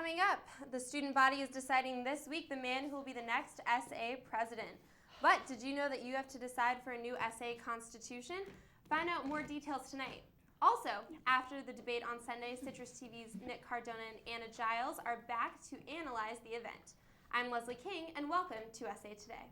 coming up, the student body is deciding this week the man who will be the next SA president. But did you know that you have to decide for a new SA constitution? Find out more details tonight. Also, after the debate on Sunday, Citrus TV's Nick Cardona and Anna Giles are back to analyze the event. I'm Leslie King, and welcome to SA Today.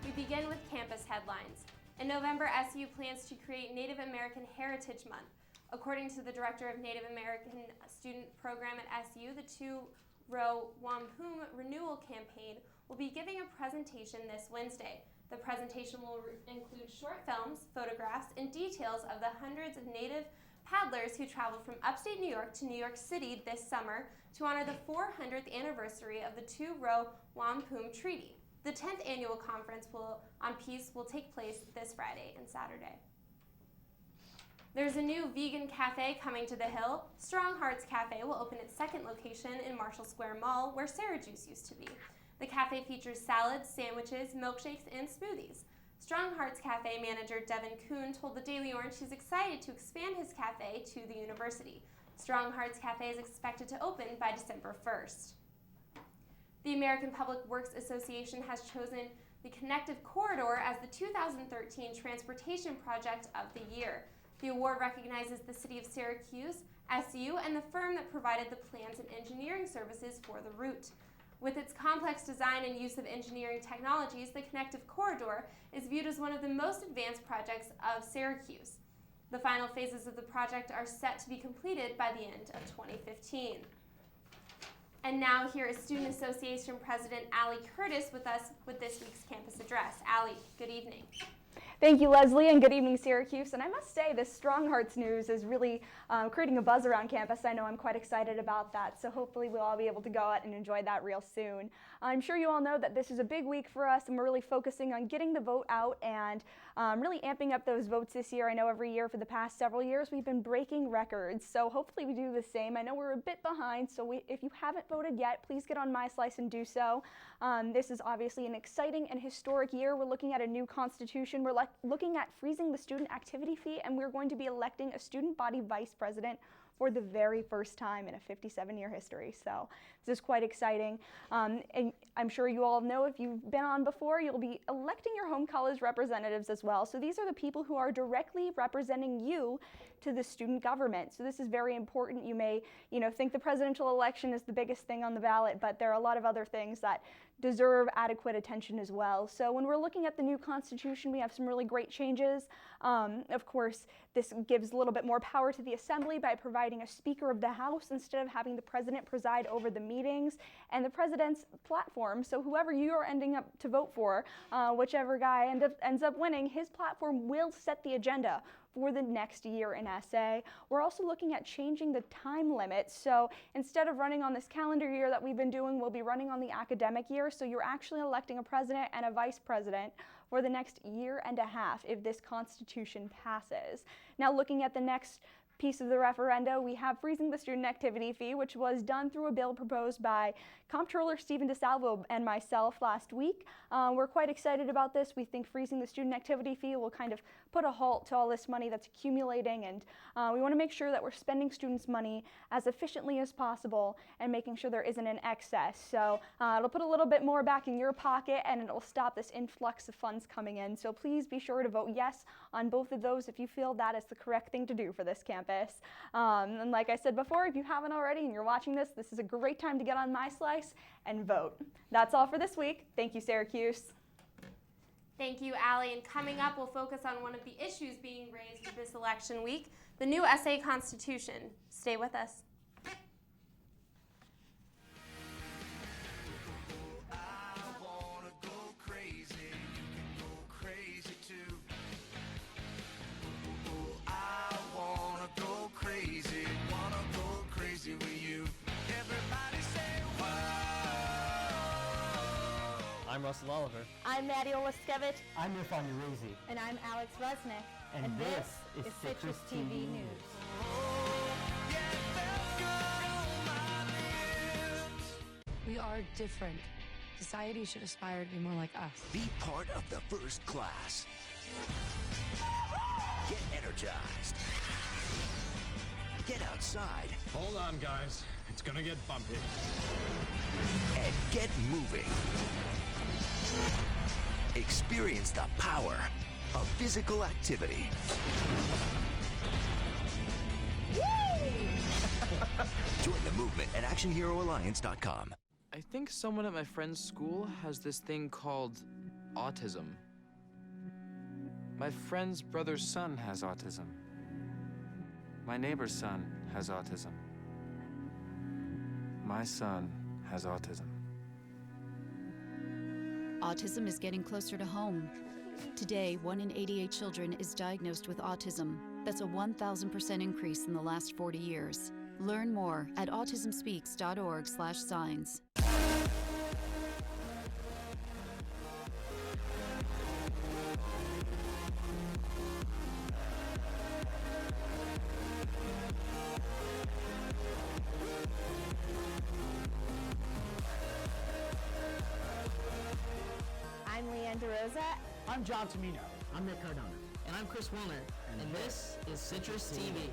We begin with campus headlines. In November, SU plans to create Native American Heritage Month. According to the director of Native American Student Program at SU, the two-row Wampum Renewal Campaign will be giving a presentation this Wednesday. The presentation will include short films, photographs, and details of the hundreds of Native paddlers who traveled from upstate New York to New York City this summer to honor the 400th anniversary of the two-row Wampum Treaty. The 10th annual conference on peace will take place this Friday and Saturday. There's a new vegan cafe coming to the Hill. Strong Hearts Cafe will open its second location in Marshall Square Mall, where Sarah Juice used to be. The cafe features salads, sandwiches, milkshakes, and smoothies. Strong Hearts Cafe manager Devin Kuhn told the Daily Orange he's excited to expand his cafe to the university. Strong Hearts Cafe is expected to open by December 1st. The American Public Works Association has chosen the Connective Corridor as the 2013 Transportation Project of the Year. The award recognizes the City of Syracuse, SU, and the firm that provided the plans and engineering services for the route. With its complex design and use of engineering technologies, the Connective Corridor is viewed as one of the most advanced projects of Syracuse. The final phases of the project are set to be completed by the end of 2015. And now here is Student Association President Allie Curtis with us with this week's campus address. Allie, good evening. Thank you, Leslie, and good evening, Syracuse. And I must say, this Strong Hearts news is really creating a buzz around campus. I know I'm quite excited about that, so hopefully we'll all be able to go out and enjoy that real soon. I'm sure you all know that this is a big week for us, and we're really focusing on getting the vote out and really amping up those votes this year. I know every year for the past several years we've been breaking records, so hopefully we do the same. I know we're a bit behind, so if you haven't voted yet, please get on MySlice and do so. This is obviously an exciting and historic year. We're looking at a new constitution. We're looking at freezing the student activity fee, and we're going to be electing a student body vice president for the very first time in a 57-year history. So this is quite exciting. And I'm sure you all know, if you've been on before, you'll be electing your home college representatives as well. So these are the people who are directly representing you to the student government. So this is very important. You may, think the presidential election is the biggest thing on the ballot, but there are a lot of other things that deserve adequate attention as well. So when we're looking at the new constitution, we have some really great changes. Of course, this gives a little bit more power to the assembly by providing a Speaker of the House instead of having the president preside over the meetings, and the president's platform. So whoever you are ending up to vote for, whichever guy ends up winning, his platform will set the agenda for the next year in SA. We're also looking at changing the time limit. So instead of running on this calendar year that we've been doing, we'll be running on the academic year. So you're actually electing a president and a vice president for the next year and a half if this constitution passes. Now, looking at the next piece of the referenda, we have freezing the student activity fee, which was done through a bill proposed by Comptroller Stephen DeSalvo and myself last week. We're quite excited about this. We think freezing the student activity fee will kind of put a halt to all this money that's accumulating, and we want to make sure that we're spending students' money as efficiently as possible and making sure there isn't an excess. So it'll put a little bit more back in your pocket, and it'll stop this influx of funds coming in. So please be sure to vote yes on both of those if you feel that is the correct thing to do for this campus. And like I said before, if you haven't already and you're watching this is a great time to get on MySlice and vote. That's all for this week. Thank you, Syracuse. Thank you, Allie. And coming up, we'll focus on one of the issues being raised this election week, the new SA Constitution. Stay with us. With you. Everybody say whoa. I'm Russell Oliver. I'm Maddie Olaskevich. I'm Irfan Urazi. And I'm Alex Resnick. And this is Citrus TV News. Oh, yeah, it felt good on my lips. We We are different. Society should aspire to be more like us. Be part of the first class. Get energized. Get outside. Hold on, guys. It's gonna get bumpy. And get moving. Experience the power of physical activity. Join the movement at ActionHeroAlliance.com. I think someone at my friend's school has this thing called autism. My friend's brother's son has autism. My neighbor's son has autism. My son has autism. Autism is getting closer to home. Today, 1 in 88 children is diagnosed with autism. That's a 1,000% increase in the last 40 years. Learn more at autismspeaks.org/signs. I'm Leanne DeRosa. I'm John Tamino. I'm Nick Cardona. And I'm Chris Wilner. And this is Citrus TV.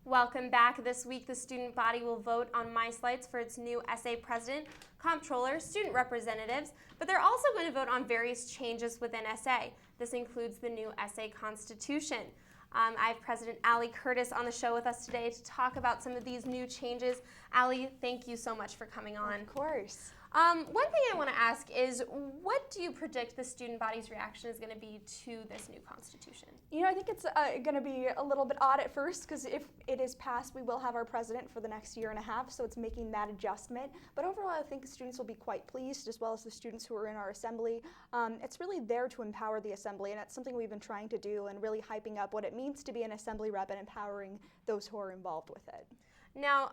Welcome back. This week, the student body will vote on MySlides for its new SA president, comptroller, student representatives, but they're also going to vote on various changes within SA. This includes the new SA Constitution. I have President Allie Curtis on the show with us today to talk about some of these new changes. Allie, thank you so much for coming on. Of course. One thing I want to ask is, what do you predict the student body's reaction is going to be to this new constitution? You know, I think it's going to be a little bit odd at first, because if it is passed, we will have our president for the next year and a half, so it's making that adjustment. But overall, I think the students will be quite pleased, as well as the students who are in our assembly. It's really there to empower the assembly, and that's something we've been trying to do, and really hyping up what it means to be an assembly rep and empowering those who are involved with it. Now,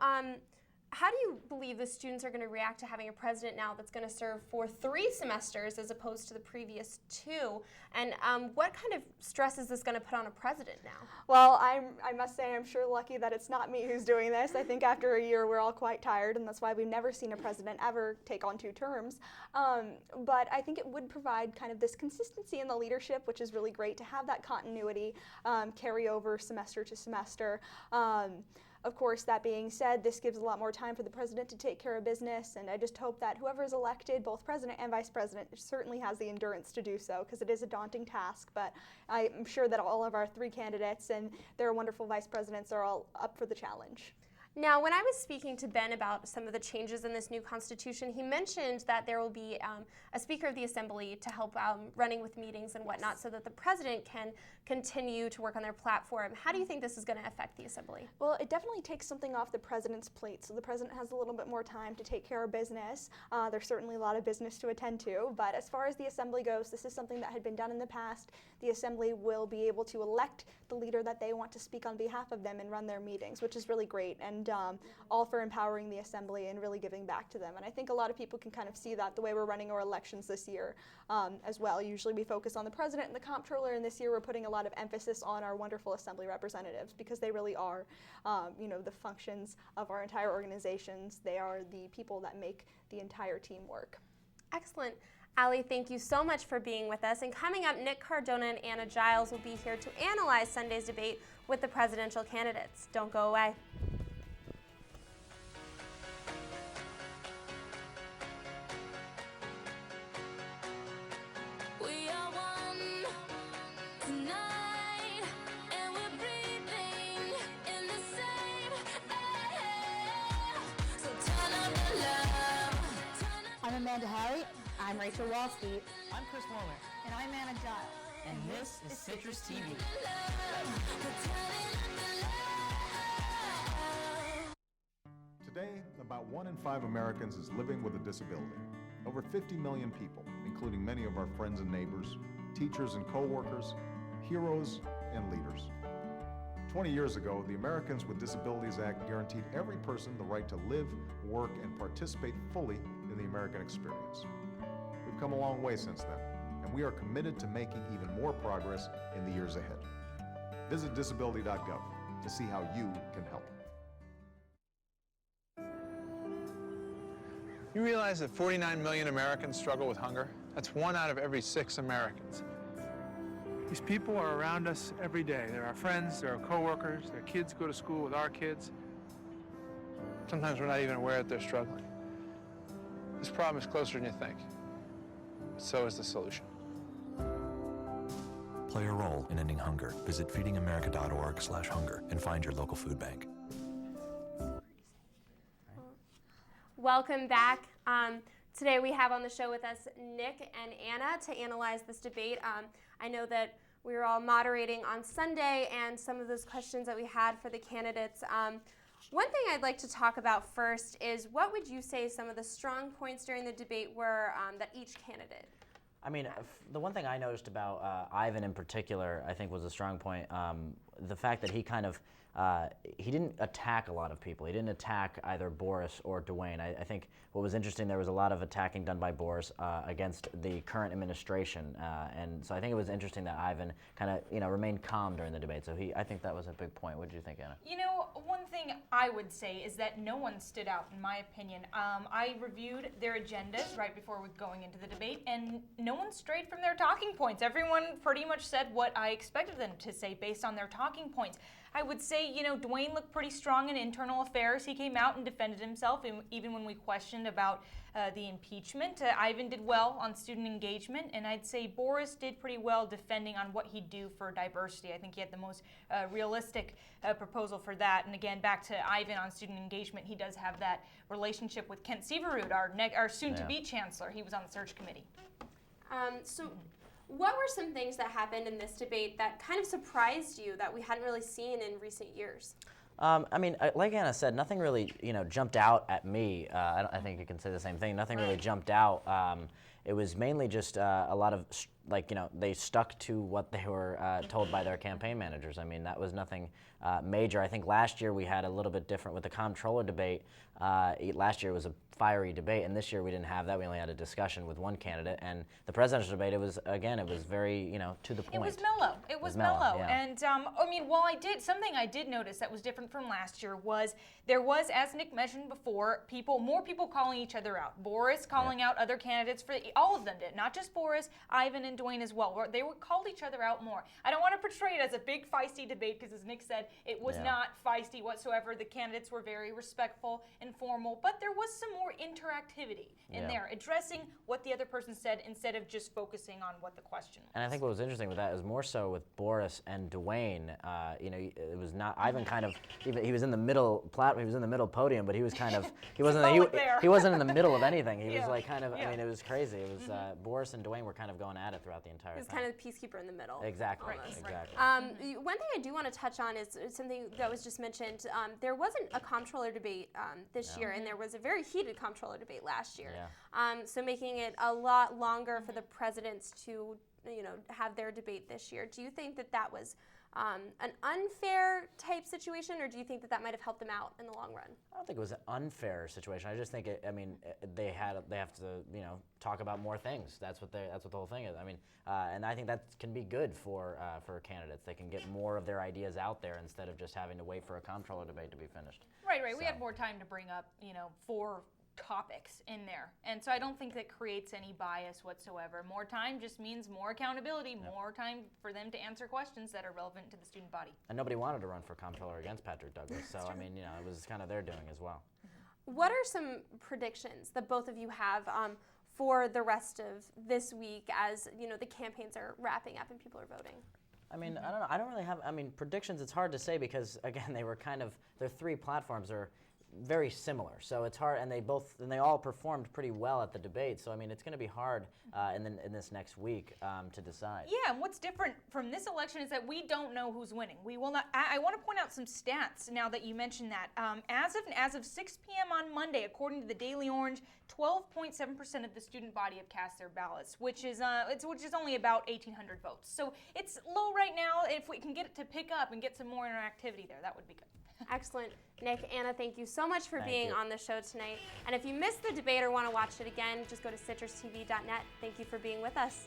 how do you believe the students are going to react to having a president now that's going to serve for 3 semesters as opposed to the previous 2? And what kind of stress is this going to put on a president now? Well, I must say I'm sure lucky that it's not me who's doing this. I think after a year we're all quite tired, and that's why we've never seen a president ever take on 2 terms. But I think it would provide kind of this consistency in the leadership, which is really great to have that continuity carry over semester to semester. Of course, that being said, this gives a lot more time for the president to take care of business, and I just hope that whoever is elected, both president and vice president, certainly has the endurance to do so, because it is a daunting task, but I'm sure that all of our 3 candidates and their wonderful vice presidents are all up for the challenge. Now, when I was speaking to Ben about some of the changes in this new constitution, he mentioned that there will be a Speaker of the Assembly to help running with meetings and whatnot, so that the president can continue to work on their platform. How do you think this is going to affect the Assembly? Well, it definitely takes something off the president's plate, so the president has a little bit more time to take care of business. There's certainly a lot of business to attend to, but as far as the Assembly goes, this is something that had been done in the past. The Assembly will be able to elect the leader that they want to speak on behalf of them and run their meetings, which is really great, and all for empowering the Assembly and really giving back to them. And I think a lot of people can kind of see that the way we're running our elections this year as well. Usually we focus on the president and the comptroller, and this year we're putting a lot of emphasis on our wonderful Assembly representatives, because they really are the functions of our entire organizations. They are the people that make the entire team work. Excellent. Allie, thank you so much for being with us. And coming up, Nick Cardona and Anna Giles will be here to analyze Sunday's debate with the presidential candidates. Don't go away. I'm Amanda Harry. I'm Rachel Walski. I'm Chris Wilner. And I'm Anna Giles. And this is Citrus TV. Today, about 1 in 5 Americans is living with a disability. Over 50 million people, including many of our friends and neighbors, teachers and co-workers, heroes and leaders. 20 years ago, the Americans with Disabilities Act guaranteed every person the right to live, work, and participate fully in the American experience. We've come a long way since then, and we are committed to making even more progress in the years ahead. Visit disability.gov to see how you can help. You realize that 49 million Americans struggle with hunger? That's 1 out of every 6 Americans. These people are around us every day. They're our friends, they're our coworkers, their kids go to school with our kids. Sometimes we're not even aware that they're struggling. This problem is closer than you think. But so is the solution. Play a role in ending hunger. Visit feedingamerica.org/hunger and find your local food bank. Welcome back. Today we have on the show with us Nick and Anna to analyze this debate. I know that we were all moderating on Sunday, and some of those questions that we had for the candidates. One thing I'd like to talk about first is, what would you say some of the strong points during the debate were that each candidate? I mean, the one thing I noticed about Ivan in particular, I think was a strong point. The fact that he kind of, he didn't attack a lot of people. He didn't attack either Boris or Dwayne. I think what was interesting, there was a lot of attacking done by Boris against the current administration. And so I think it was interesting that Ivan kind of, remained calm during the debate. So I think that was a big point. What did you think, Anna? You know, one thing I would say is that no one stood out, in my opinion. I reviewed their agendas right before going into the debate, and no one strayed from their talking points. Everyone pretty much said what I expected them to say based on their talking points. I would say, Dwayne looked pretty strong in internal affairs. He came out and defended himself, even when we questioned about the impeachment. Ivan did well on student engagement, and I'd say Boris did pretty well defending on what he'd do for diversity. I think he had the most realistic proposal for that. And again, back to Ivan on student engagement, he does have that relationship with Kent Severud, our soon-to-be chancellor. He was on the search committee. What were some things that happened in this debate that kind of surprised you that we hadn't really seen in recent years? I mean, like Anna said, nothing really, jumped out at me. I think you can say the same thing. Nothing really jumped out. It was mainly just a lot of, they stuck to what they were told by their campaign managers. I mean, that was nothing major. I think last year we had a little bit different with the comptroller debate. Last year was a fiery debate, and this year we didn't have that. We only had a discussion with one candidate. And the presidential debate, it was very, to the point. It was mellow. It was mellow. Yeah. And something I did notice that was different from last year was there was, as Nick mentioned before, more people calling each other out. Boris calling out other candidates, all of them did, not just Boris, Ivan and Dwayne as well. They called each other out more. I don't want to portray it as a big feisty debate because, as Nick said, it was not feisty whatsoever. The candidates were very respectful and formal, but there was some more interactivity in there, addressing what the other person said instead of just focusing on what the question was. And I think what was interesting with that is more so with Boris and Dwayne. It was not Ivan. Kind of, he was in the middle he was in the middle podium, but he was kind of he wasn't he wasn't in the middle of anything. He was like kind of. I mean, it was crazy. It was Boris and Dwayne were kind of going at it throughout the entire time. He was kind of the peacekeeper in the middle. Exactly. Almost. Exactly. One thing I do want to touch on is something that was just mentioned. There wasn't a comptroller debate this year, and there was a very heated comptroller debate last year. So making it a lot longer for the presidents to have their debate this year. Do you think that was an unfair type situation, or do you think that might have helped them out in the long run? I don't think it was an unfair situation. I just think they have to talk about more things. That's what the whole thing is. I mean, and I think that can be good for candidates. They can get more of their ideas out there instead of just having to wait for a comptroller debate to be finished. Right. We had more time to bring up 4 topics in there, and so I don't think that creates any bias whatsoever. More time just means more accountability, more time for them to answer questions that are relevant to the student body. And nobody wanted to run for comptroller against Patrick Douglas, so I mean, it was kind of their doing as well. What are some predictions that both of you have for the rest of this week as the campaigns are wrapping up and people are voting? I mean, I don't know. I don't really have. I mean, predictions. It's hard to say because again, their 3 platforms are very similar, so it's hard, and they all performed pretty well at the debate. So I mean, it's going to be hard in this next week to decide. Yeah, and what's different from this election is that we don't know who's winning. We will not. I want to point out some stats now that you mentioned that. As of 6 p.m. on Monday, according to the Daily Orange, 12.7% of the student body have cast their ballots, which is only about 1,800 votes. So it's low right now. If we can get it to pick up and get some more interactivity there, that would be good. Excellent. Nick, Anna, thank you so much for being on the show tonight. And if you missed the debate or want to watch it again, just go to CitrusTV.net. Thank you for being with us.